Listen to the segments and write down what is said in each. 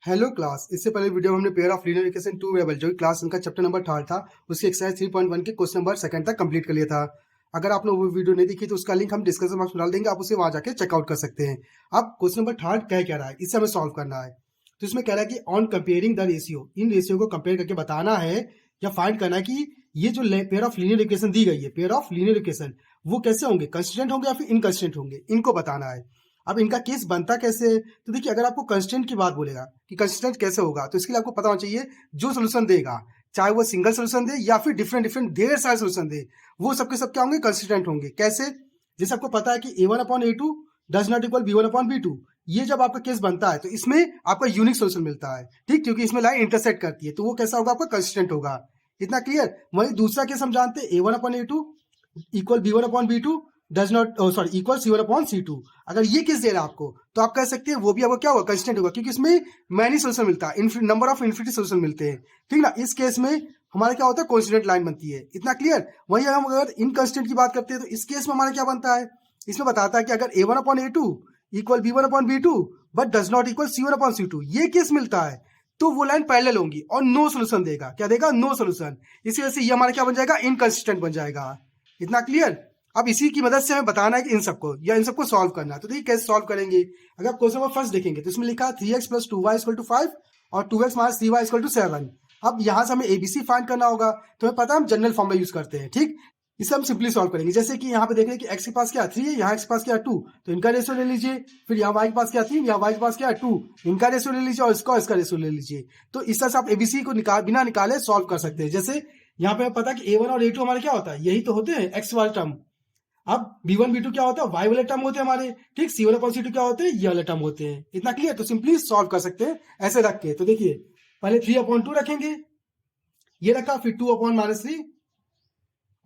Hello class, इससे पहले video में हमने pair of linear equation two variable जो कि क्लास उनका चैप्टर नंबर 3 था, उसकी एक्सरसाइज 3.1 के क्वेश्चन नंबर 2 तक कंप्लीट कर लिया था। अगर आप लोग वो वीडियो नहीं देखी तो उसका लिंक हम डिस्क्रिप्शन बॉक्स में डाल देंगे, आप उसे वहां जाके चेकआउट कर सकते हैं। अब क्वेश्चन नंबर 3 कह रहा है, इससे हमें सॉल्व करना है। तो इसमें कह रहा है कि on comparing the ratio, in ratio को कंपेयर करके बताना है या फाइंड करना है कि ये जो पेयर ऑफ लीनियर इक्वेशन दी गई है, पेयर ऑफ लीनियर इक्वेशन, वो कैसे होंगे, कंसिस्टेंट होंगे या फिर इनकंसिस्टेंट होंगे, इनको बताना है। अब इनका केस बनता कैसे है, तो देखिए अगर आपको कंस्टेंट की बात बोलेगा कि कंस्टेंट कैसे होगा, तो इसके लिए आपको पता होना चाहिए जो सोल्यूशन देगा, चाहे वो सिंगल सोल्यूशन दे या फिर डिफरेंट डिफरेंट ढेर सारे सोल्यूशन दे, वो सबके सब क्या होंगे, कंसिस्टेंट होंगे। कैसे? जैसे आपको पता है कि a1/a2 does not equal b1/b2, ये जब आपका केस बनता है तो इसमें आपका यूनिक सोल्यूशन मिलता है, ठीक, क्योंकि इसमें लाइन इंटरसेक्ट करती है, तो वो कैसा होगा, आपका कंसिस्टेंट होगा। इतना क्लियर? वही दूसरा केस हम जानते हैं a1/a2 equal b1/b2 does not equal c1/c2। अगर ये केस दे रहा है आपको, तो आप कह सकते हैं वो भी आपको क्या होगा, कंस्टेंट होगा, क्योंकि इसमें मैनी सोल्यूशन मिलता है, नंबर ऑफ इन्फिनिटी सोल्यूशन मिलते हैं, ठीक ना। इस केस में हमारा क्या होता है, कॉन्स्टेंट लाइन बनती है। इतना क्लियर? वही हम अगर इनकंस्टेंट की बात करते हैं तो इस केस में हमारा क्या बनता है, इसमें बताता है कि अगर a1/a2 equal b1/b2 but does not equal c1/c2, ये केस मिलता है, तो वो लाइन पैरेलल होंगी और नो सोल्यूशन देगा। क्या देगा? No solution. इसी वजह से ये हमारा क्या बन जाएगा, इनकंसिस्टेंट बन जाएगा। इतना क्लियर? अब इसी की मदद से हमें बताना है कि इन सबको सॉल्व करना है। तो देखिए कैसे सॉल्व करेंगे। अगर आप क्वेश्चन नंबर फर्स्ट देखेंगे तो इसमें लिखा है 3x + 2y = 5 और 2x - 3y = 7। अब यहां से हमें एबीसी फाइंड करना होगा, तो हमें पता है हम जनरल फॉर्मूला यूज करते हैं, ठीक। इसे हम सिंपली सॉल्व करेंगे। जैसे कि यहाँ पे देख रहे हैं कि x के पास क्या 3 है, यहाँ x के पास क्या 2, तो इनका रेशियो ले लीजिए। फिर यहाँ y के पास क्या 3, यहाँ y के पास क्या 2, इनका रेशियो ले लीजिए और इसका रेशियो ले लीजिए। तो इस तरह से आप एबीसी को बिना निकाले सॉल्व कर सकते हैं। जैसे यहाँ पे पता है कि a1 और a2 हमारे क्या होता है, यही तो होते हैं x वाले टर्म। अब b1 b2 क्या होता है, y वाले टर्म होते हैं हमारे, ठीक। c1/c2 क्या होते हैं, ये वाले टर्म होते हैं। इतना क्लियर? तो सिंपली सॉल्व कर सकते हैं ऐसे रख के। तो देखिए पहले 3/2 रखेंगे, ये रखा, फिर 2/-3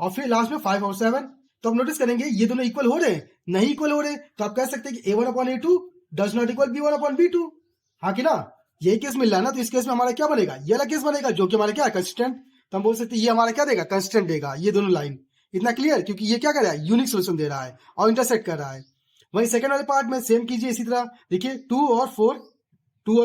और फिर लास्ट में 5 और 7। तो आप नोटिस करेंगे ये दोनों इक्वल हो रहे हैं, नहीं इक्वल हो रहे, तो आप कह सकते हैं कि a1/a2 does not equal b1/b2। हाँ कि ना? यही केस मिल रहा है ना, तो इस केस में हमारा क्या बनेगा, ये वाला केस बनेगा, जो कि हमारा क्या है, कंसिस्टेंट। तो हम बोल सकते हैं ये हमारा क्या देगा, कंसिस्टेंट देगा, ये दोनों लाइन। इतना क्लियर? क्योंकि ये क्या कर रहा है, यूनिक सोल्यूशन दे रहा है और इंटरसेक्ट कर रहा है। वही सेकंड वाले पार्ट में सेम कीजिए इसी तरह। देखिए 2 और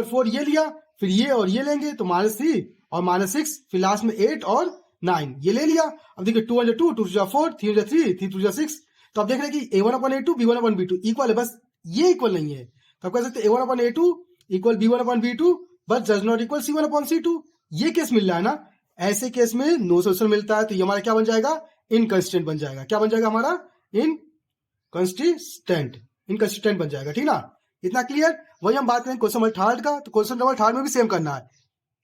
4 ये लिया, फिर ये और ये लेंगे तो -3 और -6, फिर लास्ट में 8 और 9 ये ले लिया। अब देखिए 2 × 2 2 × 4 3 × 3 3 × 6। तो आप देख रहे हैं कि a1/a2 b1/b2 इक्वल है, बस ये इक्वल नहीं है। तो आप कह सकते हैं a1/a2 equal b1/b2 but does not equal c1/c2। ये केस मिल रहा है ना, ऐसे केस में नो सोल्यूशन मिलता है, तो ये हमारा क्या बन जाएगा, इनकंसिस्टेंट बन जाएगा। क्या बन जाएगा हमारा, इनकंसिस्टेंट बन जाएगा, ठीक ना। इतना क्लियर? वही हम बात करें क्वेश्चन नंबर 3 का। तो क्वेश्चन नंबर 3 में भी सेम करना है।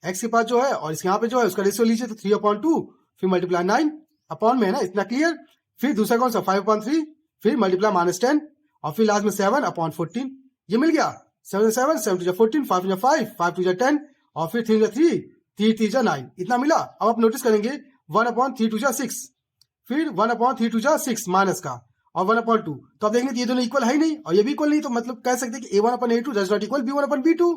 x के पास जो है और इसके यहाँ पे जो है उसका रेशियो लीजिए, तो 3/2 फिर मल्टीप्लाई 9 अपॉन में है ना, इतना क्लियर। फिर दूसरा कौन सा 5/3 फिर मल्टीप्लाई -10 और फिर लास्ट में 7/14। ये मिल गया, 7 7 7 2 14 5 5 5 2 10 और फिर 3 3 3 3 9, इतना मिला। अब आप नोटिस करेंगे 1/3 2 6, फिर 1/3 2 6 माइनस का और 1/2। तो आप देखेंगे ये दोनों इक्वल है ही नहीं और ये भी इक्वल नहीं, तो मतलब कह सकते हैं कि a1/a2 does not equal b1/b2,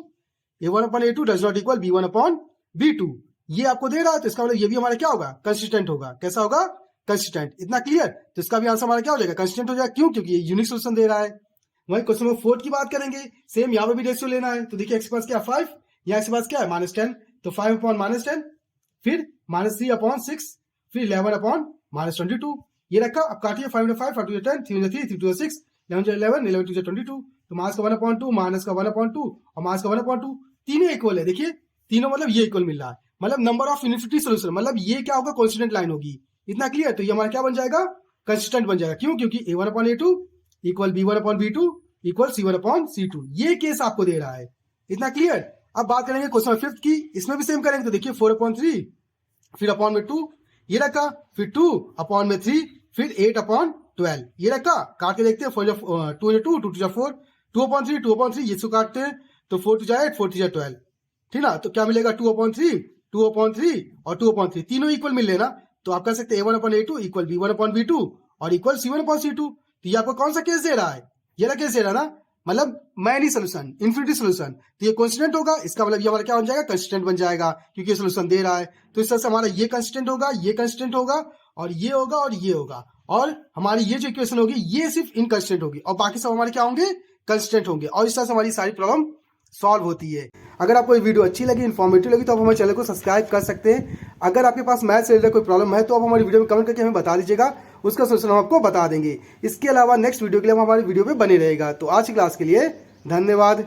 a1/a2 does not equal b1/b2। ये आपको दे रहा है, तो इसका मतलब ये भी हमारा क्या होगा, कंसिस्टेंट होगा। कैसा होगा, कंसिस्टेंट। इतना क्लियर? तो इसका भी आंसर हमारा क्या हो जाएगा, कंसिस्टेंट हो जाएगा। क्यों? क्योंकि ये यूनिक सोल्यूशन दे रहा है। वही क्वेश्चन नंबर 4 की बात करेंगे, सेम यहाँ पे भी रेशियो लेना है। तो देखिए x के पास क्या 5, यहाँ x के पास क्या है -10, तो 5/-10 फिर -3/6 फिर 11/-22 ये रखा। अब काटिए 5 × 5 5 2 10 3 × 3 3 2 6 11 11 11 2 22, तो मास का 1/2 माइनस का 1/2 और मास का 1/2 तीनों इक्वल है। देखिए तीनों मतलब ये इक्वल मिल रहा है, मतलब नंबर ऑफ इन्फिनिटी सोल्यूशन, मतलब ये क्या होगा, कांस्टेंट लाइन होगी। इतना क्लियर? तो ये हमारा क्या बन जाएगा, कंसिस्टेंट बन जाएगा। क्यों? क्योंकि a1/a2 equal b1/b2 equal c1/c2, ये केस आपको दे रहा है। इतना क्लियर? अब बात करेंगे क्वेश्चन नंबर 5 की, इसमें भी सेम करेंगे। तो देखिए 4/3 फिर अपॉन में 2 ये रखा, फिर 2/3 फिर 8/12 ये रखा। काट के देखते हैं 2 × 2 2 × 4 2/3 ये इसको काटते हैं, तो 4 × 8 4 × 12, ठीक ना। तो क्या मिलेगा 2/3 2/3 और 2/3 तीनों इक्वल मिल लेना। तो आप कह सकते हैं a1/a2 इक्वल b1/b2 और इक्वल c1/c2। तो ये आपको कौन सा केस दे रहा है, ये केस दे रहा है ना, मतलब मैनी सोल्यूशन, इन्फिनिटी सोल्यूशन। तो ये कांस्टेंट होगा, इसका मतलब ये हमारा क्या बन जाएगा, कंसिस्टेंट बन जाएगा, क्योंकि ये सोल्यूशन दे रहा है। तो इस तरह से हमारा ये कंसिस्टेंट होगा, ये कंसिस्टेंट होगा और ये होगा और ये होगा। और हमारी ये जो इक्वेशन होगी ये सिर्फ इनकंस्टेंट होगी और बाकी सब हमारे क्या होंगे, कंस्टेंट होंगे। और इस तरह से हमारी सारी प्रॉब्लम सॉल्व होती है। अगर आपको ये वीडियो अच्छी लगी, इन्फॉर्मेटिव लगी, तो आप हमारे चैनल को सब्सक्राइब कर सकते हैं। अगर आपके पास मैथ से रिलेटेड कोई प्रॉब्लम है तो आप हमारी वीडियो में कमेंट करके हमें बता दीजिएगा, उसका सोल्यूशन हम आपको बता देंगे। इसके अलावा नेक्स्ट वीडियो के लिए हम हमारी वीडियो पे बने रहेगा। तो आज की क्लास के लिए धन्यवाद।